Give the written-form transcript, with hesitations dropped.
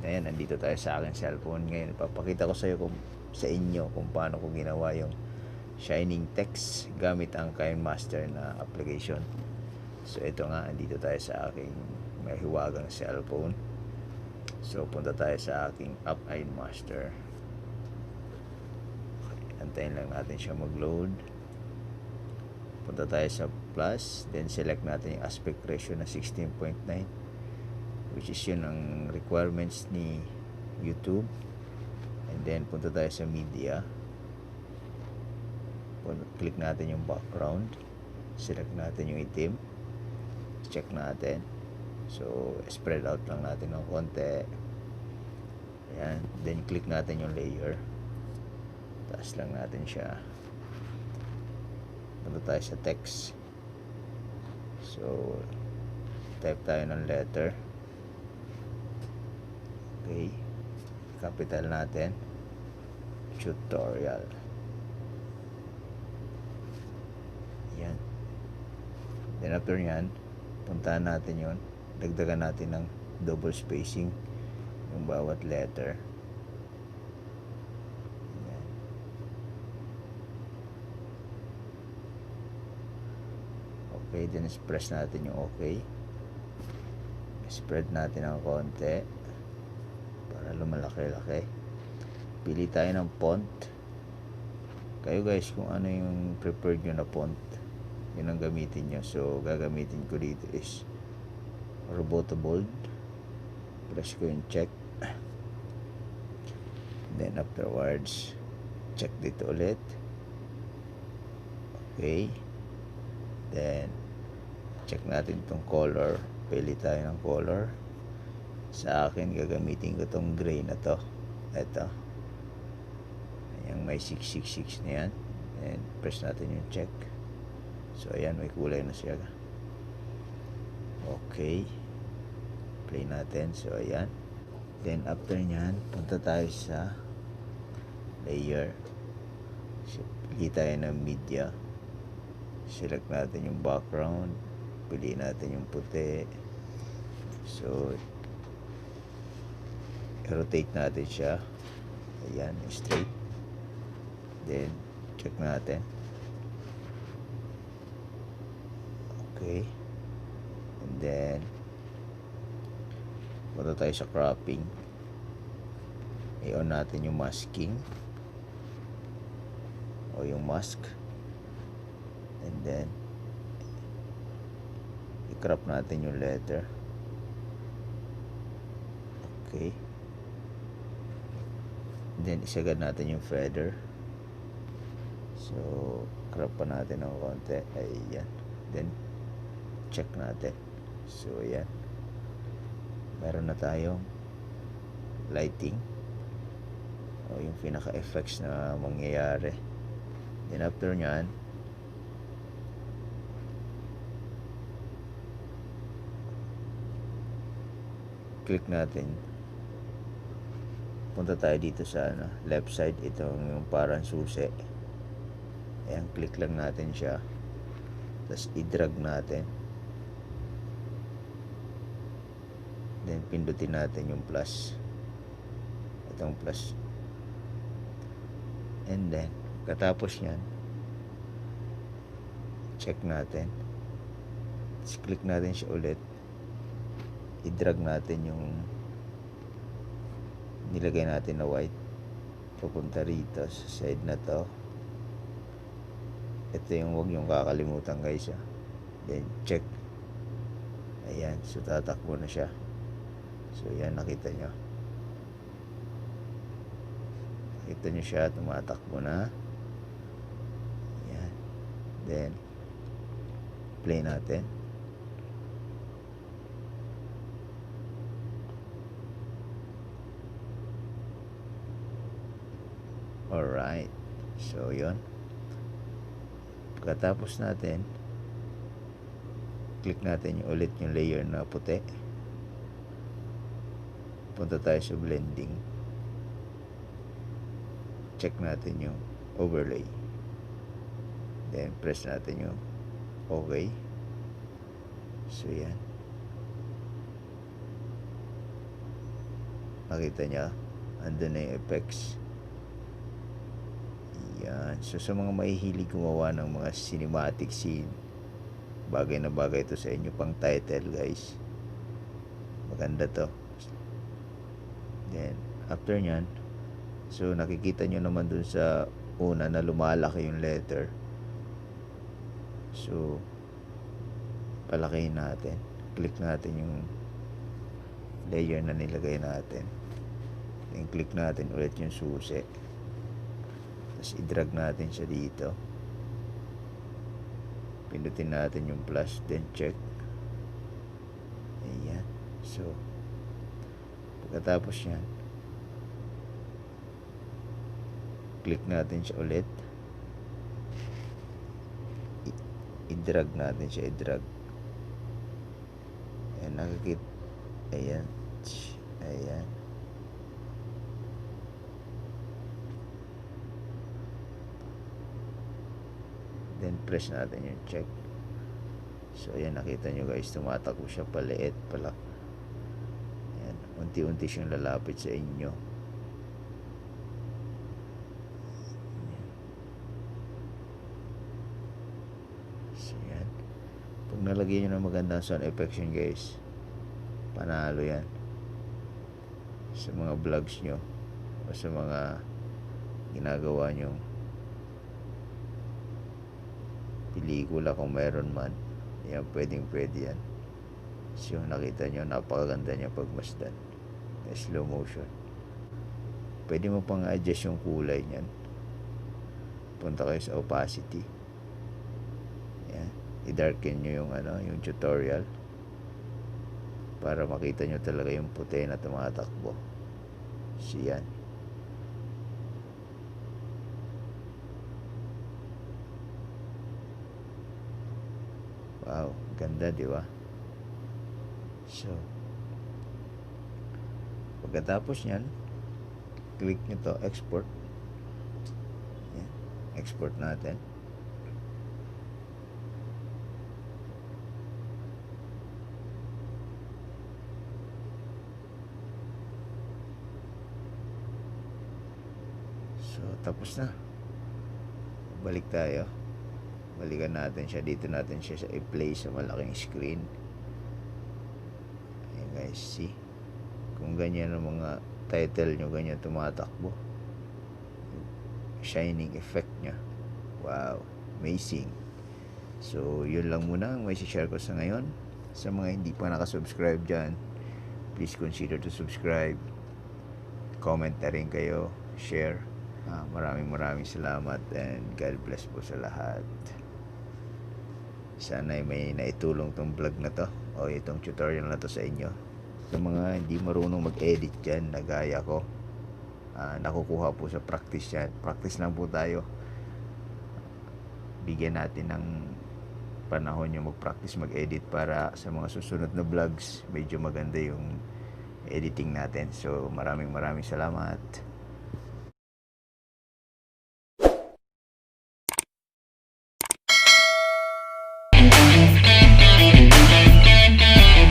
Ayan, nandito tayo sa aking cellphone. Ngayon, ipapakita ko sa inyo kung paano ko ginawa yung shining text gamit ang KineMaster na application. So, ito nga, nandito tayo sa aking may hiwagang cellphone. So, punta tayo sa aking app KineMaster. Antayin lang natin siya mag-load. Punta tayo sa plus, then select natin yung aspect ratio na 16.9, which is yun ang requirements ni YouTube. And then punta tayo sa media, click natin yung background, select natin yung itim, check natin. So spread out lang natin ng konti. Ayan. Then click natin yung layer, taas lang natin siya. Punta tayo sa text. So type tayo ng letter. Okay, capital natin, tutorial. Yan. Then after yan, puntahan natin yon, dagdagan natin ng double spacing yung bawat letter. Yan. Okay, then press natin yung okay. Spread natin ng konti para lumalaki-laki. Pili tayo ng font. Kayo guys, kung ano yung preferred nyo na font, yun ang gamitin nyo. So gagamitin ko dito is Roboto Bold. Press ko yung check, then afterwards check dito ulit. Okay, then check natin itong color. Pili tayo ng color. Sa akin, gagamitin ko tong gray na to. Ito, yung may 666 na yan. And press natin yung check. So ayan, may kulay na siya. Okay, play natin. So ayan, then after nyan, punta tayo sa layer. So, pili tayo ng media, select natin yung background, pili natin yung puti. So rotate natin siya. Ayan, straight. Then check natin. Okay, and then punta tayo sa cropping. I-on natin yung masking o yung mask, and then i-crop natin yung letter. Okay, then isagad natin yung feather. So crop pa natin ng konti. Ayan, then check natin. So ayan, meron na tayong lighting o yung pinaka effects na mangyayari. Then after nyan, click natin, punta tayo dito sa left side, itong yung parang susi. Ayan, click lang natin siya, tapos i-drag natin, then pindutin natin yung plus, itong plus, and then katapos nyan, check natin, tapos click natin siya ulit, i-drag natin yung nilagay natin na white papunta rito sa side na to. Ito yung huwag yung kakalimutan guys, then check. Ayan, so tatakbo na siya. So yan, nakita nyo siya, tumatakbo na. Ayan, then play natin. Alright, so yun, pagkatapos natin, click natin yung ulit yung layer na puti, punta tayo sa blending, check natin yung overlay, then press natin yung okay. So yan, nakita niya, andun na yung effects. Yan. So sa mga mahihilig gumawa ng mga cinematic scene, bagay na bagay to sa inyo pang title, guys. Maganda to. Then after nyan, so nakikita nyo naman dun sa una na lumalaki yung letter. So palakihin natin, click natin yung layer na nilagay natin, then click natin ulit yung susi, tapos i-drag natin siya dito, pindutin natin yung plus, then check. Ayan. So pagkatapos yan, click natin siya ulit, i-drag natin siya, i-drag. Ayan, nakikita. Ayan. Ayan. Then press natin yung check. So ayan, nakita nyo guys, tumatakbo siya paliit pala. Ayan, unti-unti siyang lalapit sa inyo. So ayan, pag nalagay nyo ng magandang sound effects yun guys, panalo yan sa mga vlogs nyo o sa mga ginagawa nyo pelikula kung meron man. Yan, pwedeng pwede yan. So nakita nyo, napakaganda niya pagmasdan, slow motion. Pwede mo pang adjust yung kulay nyan. Punta kayo sa opacity. Yan, i-darken nyo yung yung tutorial para makita nyo talaga yung puti na tumatakbo. So yan. Wow, ganda, di ba? So pagkatapos nyan, click nyo to, export. Yan, export natin. So tapos na. Balik tayo. Balikan natin siya. Dito natin siya sa i-play sa malaking screen. Ayan guys, see? Kung ganyan ang mga title nyo, ganyan tumatakbo. Shining effect nya. Wow, amazing. So yun lang muna ang may share ko sa ngayon. Sa mga hindi pa nakasubscribe dyan, please consider to subscribe. Comment na rin kayo, share. Maraming salamat and God bless po sa lahat. Sana may naitulong tong vlog na to o itong tutorial na to sa inyo. Sa mga hindi marunong mag-edit dyan na gaya ko, nakukuha po sa practice yan. Practice lang po tayo. Bigyan natin ng panahon yung mag-practice mag-edit para sa mga susunod na vlogs medyo maganda yung editing natin. So maraming salamat.